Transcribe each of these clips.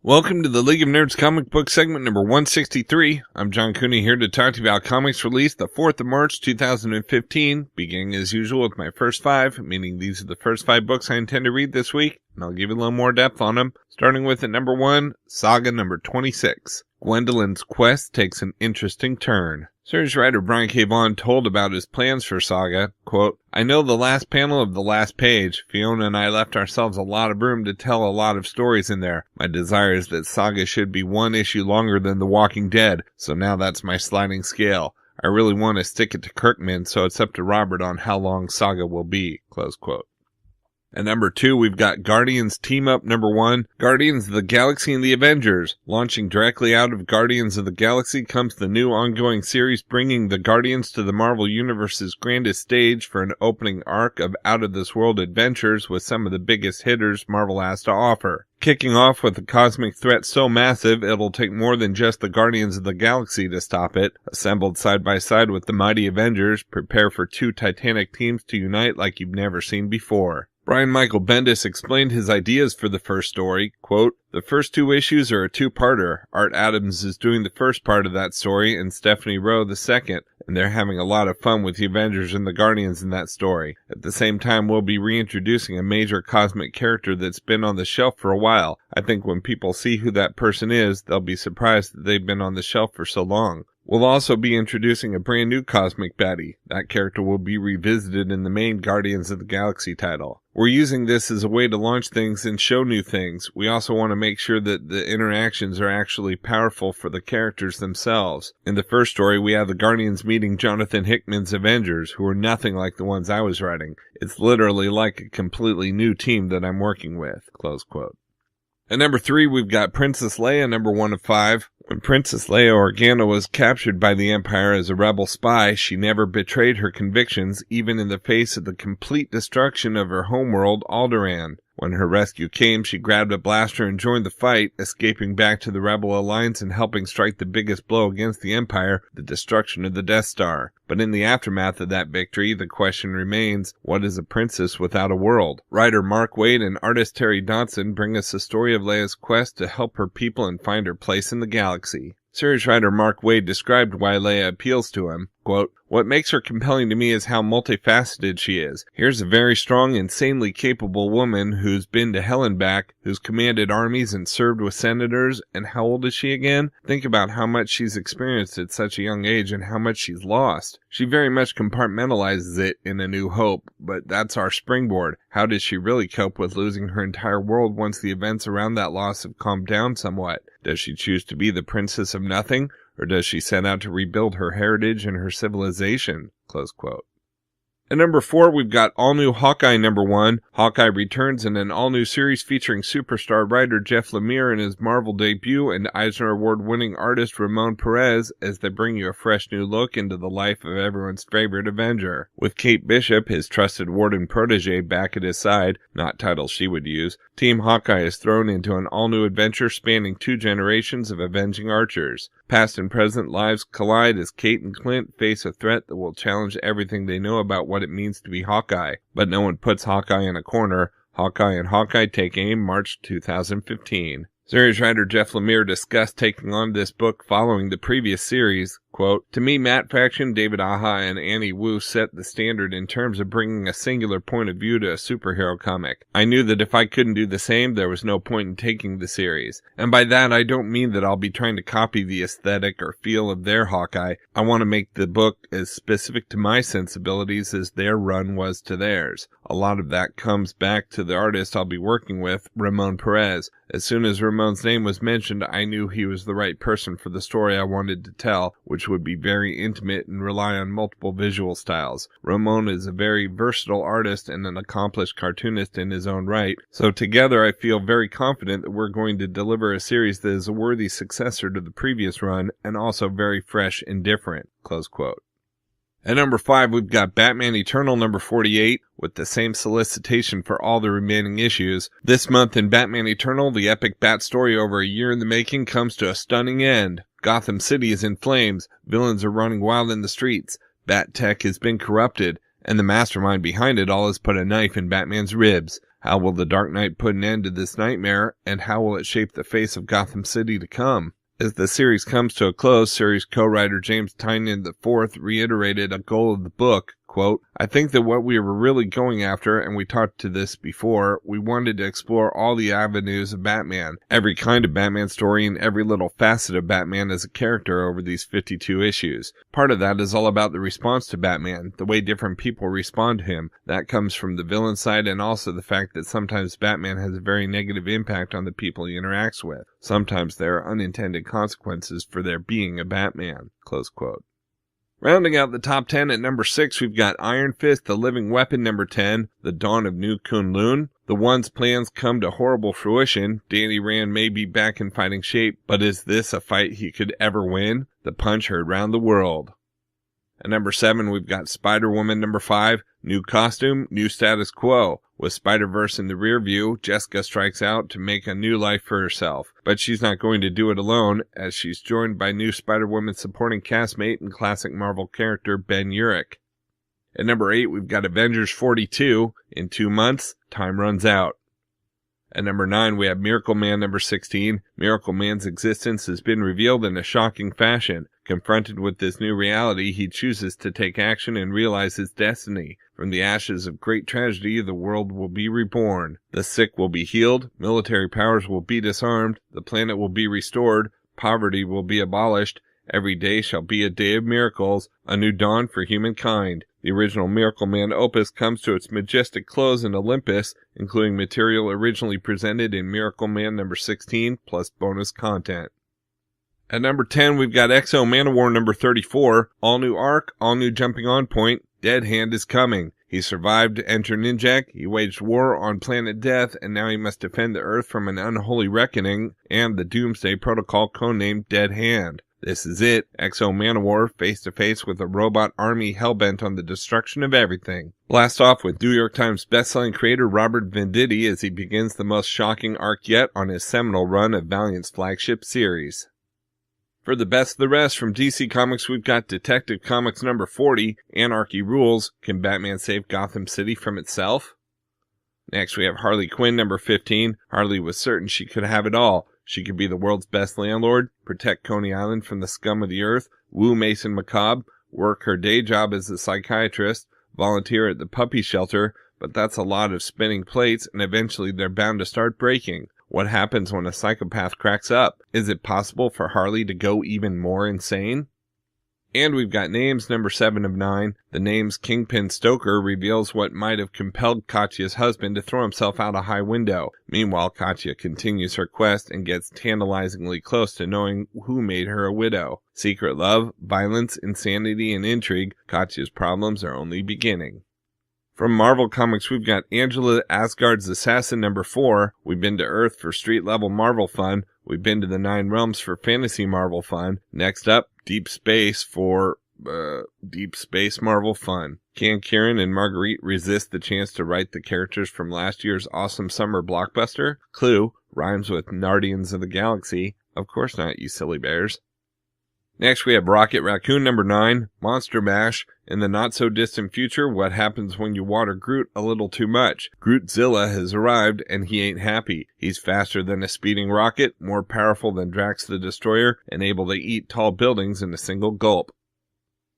Welcome to the League of Nerds comic book segment number 163. I'm John Cooney here to talk to you about comics released the 4th of March 2015, beginning as usual with my first 5, meaning these are the first 5 books I intend to read this week, and I'll give you a little more depth on them. Starting with at number 1, Saga number 26. Gwendolyn's quest takes an interesting turn. Series writer Brian K. Vaughan told about his plans for Saga, quote, I know the last panel of the last page. Fiona and I left ourselves a lot of room to tell a lot of stories in there. My desire is that Saga should be one issue longer than The Walking Dead, so now that's my sliding scale. I really want to stick it to Kirkman, so it's up to Robert on how long Saga will be, close quote. At number 2, we've got Guardians Team Up number 1, Guardians of the Galaxy and the Avengers. Launching directly out of Guardians of the Galaxy comes the new ongoing series bringing the Guardians to the Marvel Universe's grandest stage for an opening arc of out-of-this-world adventures with some of the biggest hitters Marvel has to offer. Kicking off with a cosmic threat so massive it'll take more than just the Guardians of the Galaxy to stop it. Assembled side by side with the mighty Avengers, prepare for 2 titanic teams to unite like you've never seen before. Brian Michael Bendis explained his ideas for the first story, quote, the first 2 issues are a 2-parter. Art Adams is doing the first part of that story and Stephanie Rowe the second, and they're having a lot of fun with the Avengers and the Guardians in that story. At the same time, we'll be reintroducing a major cosmic character that's been on the shelf for a while. I think when people see who that person is, they'll be surprised that they've been on the shelf for so long. We'll also be introducing a brand new cosmic baddie. That character will be revisited in the main Guardians of the Galaxy title. We're using this as a way to launch things and show new things. We also want to make sure that the interactions are actually powerful for the characters themselves. In the first story, we have the Guardians meeting Jonathan Hickman's Avengers, who are nothing like the ones I was writing. It's literally like a completely new team that I'm working with, close quote. At number 3, we've got Princess Leia, number 1 of 5. When Princess Leia Organa was captured by the Empire as a rebel spy, she never betrayed her convictions, even in the face of the complete destruction of her homeworld, Alderaan. When her rescue came, she grabbed a blaster and joined the fight, escaping back to the Rebel Alliance and helping strike the biggest blow against the Empire, the destruction of the Death Star. But in the aftermath of that victory, the question remains, what is a princess without a world? Writer Mark Waid and artist Terry Dodson bring us the story of Leia's quest to help her people and find her place in the galaxy. Series writer Mark Waid described why Leia appeals to him, quote, what makes her compelling to me is how multifaceted she is. Here's a very strong, insanely capable woman who's been to hell and back, who's commanded armies and served with senators, and how old is she again? Think about how much she's experienced at such a young age and how much she's lost. She very much compartmentalizes it in A New Hope, but that's our springboard. How does she really cope with losing her entire world once the events around that loss have calmed down somewhat? Does she choose to be the princess of nothing? Or does she set out to rebuild her heritage and her civilization? Close quote. At number 4, we've got all-new Hawkeye number 1. Hawkeye returns in an all-new series featuring superstar writer Jeff Lemire in his Marvel debut and Eisner Award-winning artist Ramon Perez as they bring you a fresh new look into the life of everyone's favorite Avenger. With Kate Bishop, his trusted warden protege, back at his side, not titles she would use, Team Hawkeye is thrown into an all-new adventure spanning 2 generations of avenging archers. Past and present lives collide as Kate and Clint face a threat that will challenge everything they know about what it means to be Hawkeye. But no one puts Hawkeye in a corner. Hawkeye and Hawkeye take aim March 2015. Series writer Jeff Lemire discussed taking on this book following the previous series. Quote, to me, Matt Fraction, David Aja, and Annie Wu set the standard in terms of bringing a singular point of view to a superhero comic. I knew that if I couldn't do the same, there was no point in taking the series. And by that, I don't mean that I'll be trying to copy the aesthetic or feel of their Hawkeye. I want to make the book as specific to my sensibilities as their run was to theirs. A lot of that comes back to the artist I'll be working with, Ramon Perez. As soon as Ramon's name was mentioned, I knew he was the right person for the story I wanted to tell, which would be very intimate and rely on multiple visual styles. Ramon is a very versatile artist and an accomplished cartoonist in his own right, so together I feel very confident that we're going to deliver a series that is a worthy successor to the previous run and also very fresh and different, close quote. At number 5, we've got Batman Eternal number 48, with the same solicitation for all the remaining issues. This month in Batman Eternal, the epic Bat story over a year in the making comes to a stunning end. Gotham City is in flames, villains are running wild in the streets, Bat Tech has been corrupted, and the mastermind behind it all has put a knife in Batman's ribs. How will the Dark Knight put an end to this nightmare, and how will it shape the face of Gotham City to come? As the series comes to a close, series co-writer James Tynion IV reiterated a goal of the book, quote, "I think that what we were really going after, and we talked to this before, we wanted to explore all the avenues of Batman, every kind of Batman story and every little facet of Batman as a character over these 52 issues. Part of that is all about the response to Batman, the way different people respond to him. That comes from the villain side and also the fact that sometimes Batman has a very negative impact on the people he interacts with. Sometimes there are unintended consequences for there being a Batman," close quote. Rounding out the top 10 at number 6, we've got Iron Fist, The Living Weapon, number 10, The Dawn of New Kunlun. The One's plans come to horrible fruition. Danny Rand may be back in fighting shape, but is this a fight he could ever win? The punch heard round the world. At number 7, we've got Spider-Woman, number 5, New Costume, New Status Quo. With Spider-Verse in the rear view, Jessica strikes out to make a new life for herself. But she's not going to do it alone, as she's joined by new Spider-Woman supporting castmate and classic Marvel character Ben Urich. At number 8, we've got Avengers 42. In 2 months, time runs out. At number 9, we have Miracleman, number 16. Miracleman's existence has been revealed in a shocking fashion. Confronted with this new reality, he chooses to take action and realize his destiny. From the ashes of great tragedy, the world will be reborn. The sick will be healed, military powers will be disarmed, the planet will be restored, poverty will be abolished. Every day shall be a day of miracles, a new dawn for humankind. The original Miracleman opus comes to its majestic close in Olympus, including material originally presented in Miracleman number 16, plus bonus content. At number 10, we've got X-O Manowar number 34. All new arc, all new jumping on point. Dead Hand is coming. He survived to enter Ninjak, he waged war on planet Death, and now he must defend the Earth from an unholy reckoning and the Doomsday Protocol codenamed Dead Hand. This is it, X-O Manowar face to face with a robot army hellbent on the destruction of everything. Blast off with New York Times bestselling creator Robert Venditti as he begins the most shocking arc yet on his seminal run of Valiant's flagship series. For the best of the rest from DC Comics, we've got Detective Comics number 40, Anarchy Rules. Can Batman save Gotham City from itself? Next, we have Harley Quinn number 15. Harley was certain she could have it all. She could be the world's best landlord, protect Coney Island from the scum of the earth, woo Mason Macabre, work her day job as a psychiatrist, volunteer at the puppy shelter, but that's a lot of spinning plates, and eventually they're bound to start breaking. What happens when a psychopath cracks up? Is it possible for Harley to go even more insane? And we've got names number 7 of 9. The name's Kingpin Stoker reveals what might have compelled Katya's husband to throw himself out a high window. Meanwhile, Katya continues her quest and gets tantalizingly close to knowing who made her a widow. Secret love, violence, insanity, and intrigue. Katya's problems are only beginning. From Marvel Comics, we've got Angela Asgard's Assassin number 4. We've been to Earth for street-level Marvel fun. We've been to the 9 realms for fantasy Marvel fun. Next up, Deep Space for Deep Space Marvel fun. Can Kieran and Marguerite resist the chance to write the characters from last year's awesome summer blockbuster? Clue, rhymes with Nardians of the Galaxy. Of course not, you silly bears. Next, we have Rocket Raccoon number 9, Monster Mash. In the not-so-distant future, what happens when you water Groot a little too much? Grootzilla has arrived, and he ain't happy. He's faster than a speeding rocket, more powerful than Drax the Destroyer, and able to eat tall buildings in a single gulp.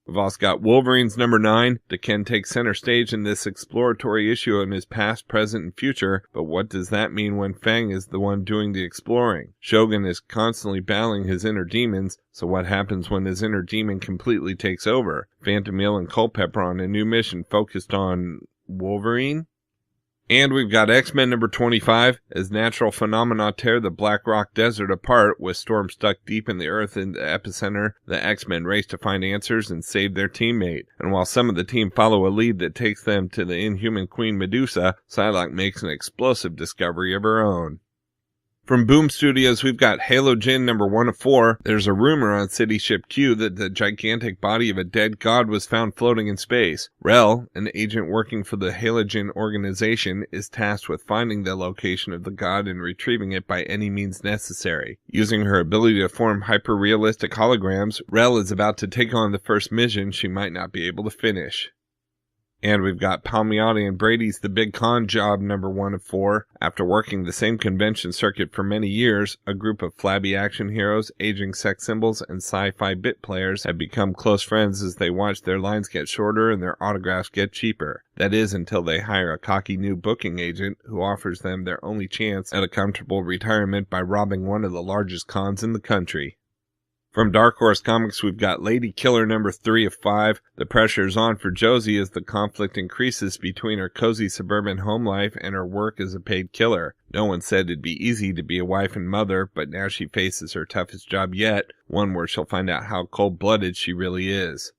We've also got Wolverines number 9. Ken takes center stage in this exploratory issue in his past, present, and future, but what does that mean when Fang is the one doing the exploring? Shogun is constantly battling his inner demons, so what happens when his inner demon completely takes over? Phantom Hill and Culpepper on a new mission focused on Wolverine? And we've got X-Men number 25. As natural phenomena tear the Black Rock Desert apart, with Storm stuck deep in the earth in the epicenter, the X-Men race to find answers and save their teammate. And while some of the team follow a lead that takes them to the inhuman Queen Medusa, Psylocke makes an explosive discovery of her own. From Boom Studios, we've got HaloGen number 1 of 4. There's a rumor on City Ship Q that the gigantic body of a dead god was found floating in space. Rel, an agent working for the HaloGen organization, is tasked with finding the location of the god and retrieving it by any means necessary. Using her ability to form hyper-realistic holograms, Rel is about to take on the first mission she might not be able to finish. And we've got Palmiotti and Brady's The Big Con Job #1 of 4. After working the same convention circuit for many years, a group of flabby action heroes, aging sex symbols, and sci-fi bit players have become close friends as they watch their lines get shorter and their autographs get cheaper. That is, until they hire a cocky new booking agent who offers them their only chance at a comfortable retirement by robbing one of the largest cons in the country. From Dark Horse Comics, we've got Lady Killer #3 of 5. The pressure is on for Josie as the conflict increases between her cozy suburban home life and her work as a paid killer. No one said it'd be easy to be a wife and mother, but now she faces her toughest job yet, one where she'll find out how cold-blooded she really is.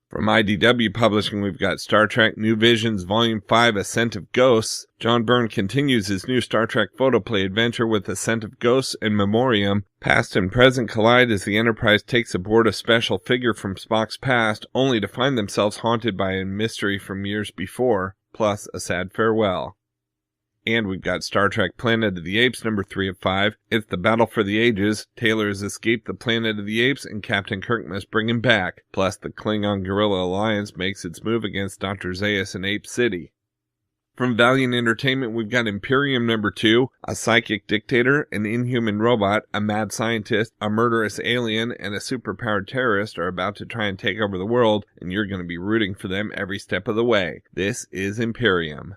From IDW Publishing, we've got Star Trek New Visions Volume 5, Ascent of Ghosts. John Byrne continues his new Star Trek photoplay adventure with Ascent of Ghosts and Memoriam. Past and present collide as the Enterprise takes aboard a special figure from Spock's past, only to find themselves haunted by a mystery from years before, plus a sad farewell. And we've got Star Trek Planet of the Apes #3 of 5. It's the battle for the ages. Taylor has escaped the Planet of the Apes, and Captain Kirk must bring him back. Plus, the Klingon Guerrilla Alliance makes its move against Dr. Zaius in Ape City. From Valiant Entertainment, we've got Imperium #2. A psychic dictator, an inhuman robot, a mad scientist, a murderous alien, and a superpowered terrorist are about to try and take over the world, and you're going to be rooting for them every step of the way. This is Imperium.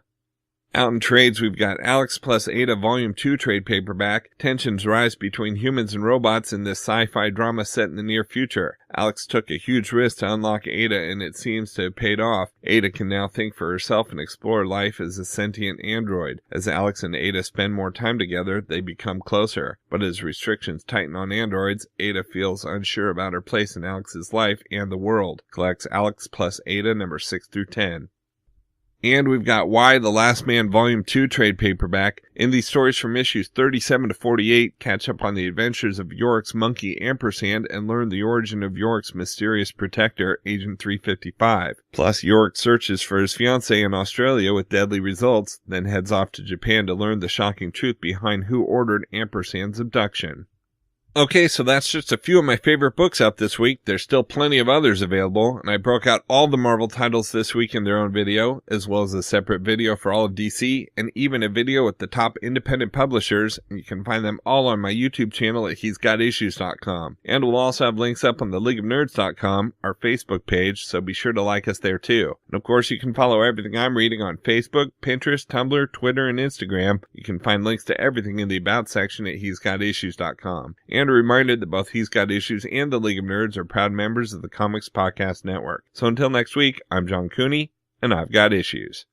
Out in trades, we've got Alex plus Ada Volume 2 trade paperback. Tensions rise between humans and robots in this sci-fi drama set in the near future. Alex took a huge risk to unlock Ada, and it seems to have paid off. Ada can now think for herself and explore life as a sentient android. As Alex and Ada spend more time together, they become closer. But as restrictions tighten on androids, Ada feels unsure about her place in Alex's life and the world. Collects Alex plus Ada #6 through 10. And we've got Y, The Last Man Volume 2 trade paperback. In these stories from issues 37 to 48, catch up on the adventures of Yorick's monkey Ampersand and learn the origin of Yorick's mysterious protector, Agent 355. Plus, Yorick searches for his fiancée in Australia with deadly results, then heads off to Japan to learn the shocking truth behind who ordered Ampersand's abduction. Okay, so that's just a few of my favorite books out this week. There's still plenty of others available, and I broke out all the Marvel titles this week in their own video, as well as a separate video for all of DC, and even a video with the top independent publishers, and you can find them all on my YouTube channel at he'sgotissues.com. And we'll also have links up on the leagueofnerds.com, our Facebook page, so be sure to like us there too. And of course, you can follow everything I'm reading on Facebook, Pinterest, Tumblr, Twitter, and Instagram. You can find links to everything in the About section at he'sgotissues.com. And a reminder that both He's Got Issues and the League of Nerds are proud members of the Comics Podcast Network. So until next week, I'm John Cooney, and I've got issues.